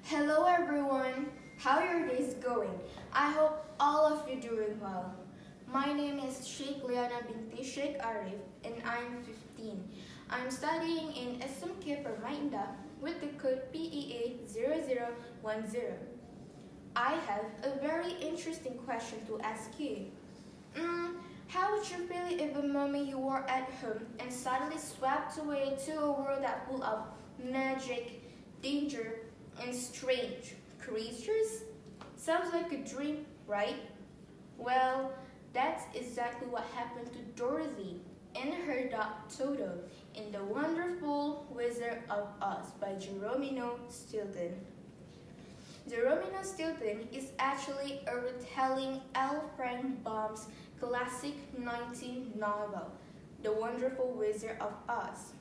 Hello everyone, how are your days going? I hope all of you doing well. My name is LIYANA BINTI ARIF and I'm 15. I'm studying in SMK Seminda with the code PEA0010. I have a very interesting question to ask you. How would you feel if a moment you were at home and suddenly swept away to a world that full of magic, danger, and strange creatures? Sounds like a dream, right? Well, that's exactly what happened to Dorothy and her dog Toto in The Wonderful Wizard of Oz by Jerome Stilton. Jerome Stilton is actually a retelling L. Frank Baum's classic 19th novel, The Wonderful Wizard of Oz.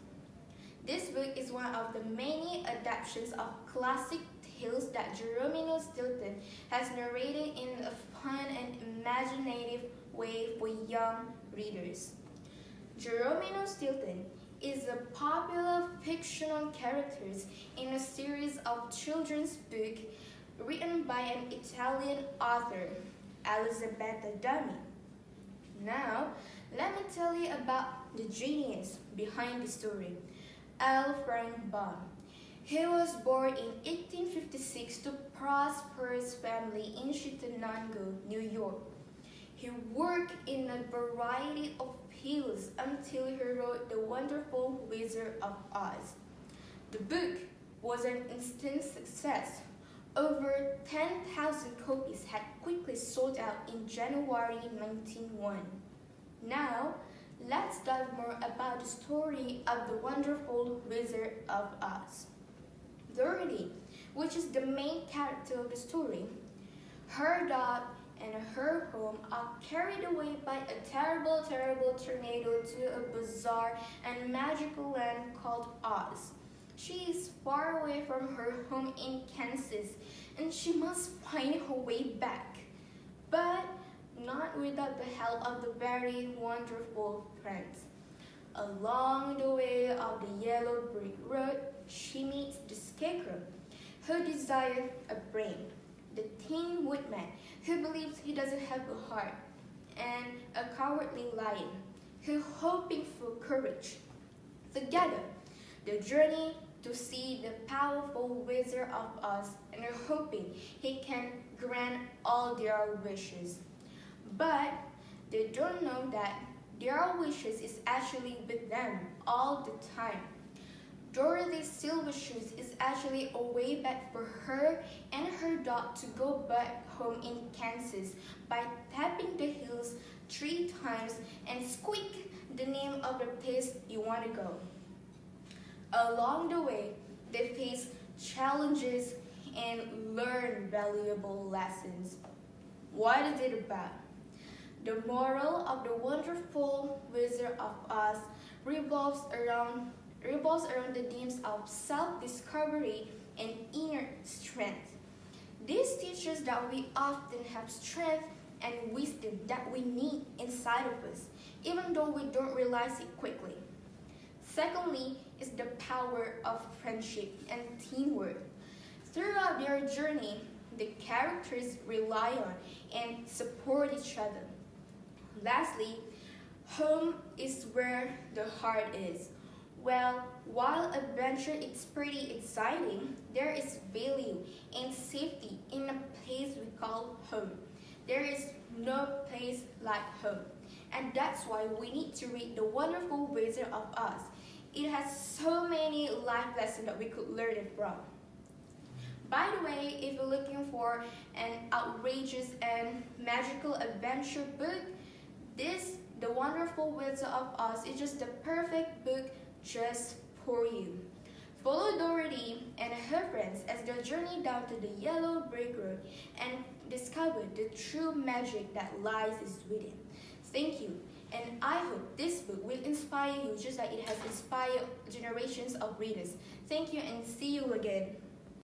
This book is one of the many adaptations of classic tales that Jerome Stilton has narrated in a fun and imaginative way for young readers. Jerome Stilton is a popular fictional character in a series of children's books written by an Italian author, Elisabetta Dummy. Now, let me tell you about the genius behind the story, L. Frank Baum. He was born in 1856 to prosperous family in Chittenango, New York. He worked in a variety of fields until he wrote The Wonderful Wizard of Oz. The book was an instant success. Over 10,000 copies had quickly sold out in January 1901. Now, let's dive more about the story of The Wonderful Wizard of Oz. Dorothy, which is the main character of the story, her dog and her home are carried away by a terrible tornado to a bizarre and magical land called Oz. She is far away from her home in Kansas, and she must find her way back. But not without the help of the very wonderful friends. Along the way of the yellow brick road, she meets the Scarecrow, who desires a brain, the Tin Woodman, who believes he doesn't have a heart, and a cowardly lion, who hoping for courage. Together, they journey to see the powerful Wizard of Oz and are hoping he can grant all their wishes. But they don't know that their wishes is actually with them all the time. Dorothy's silver shoes is actually a way back for her and her dog to go back home in Kansas by tapping the hills 3 times and squeak the name of the place you want to go. Along the way, they face challenges and learn valuable lessons. What is it about? The moral of The Wonderful Wizard of Oz revolves around the themes of self-discovery and inner strength. This teaches that we often have strength and wisdom that we need inside of us, even though we don't realize it quickly. Secondly, is the power of friendship and teamwork. Throughout their journey, the characters rely on and support each other. Lastly, home is where the heart is. Well, while adventure is pretty exciting, there is value and safety in a place we call home. There is no place like home. And that's why we need to read The Wonderful Wizard of Oz. It has so many life lessons that we could learn it from. By the way, if you're looking for an outrageous and magical adventure book, The Wonderful Wizard of Oz is just the perfect book just for you. Follow Dorothy and her friends as they journey down to the yellow brick road and discover the true magic that lies within. Thank you, and I hope this book will inspire you just like it has inspired generations of readers. Thank you and see you again.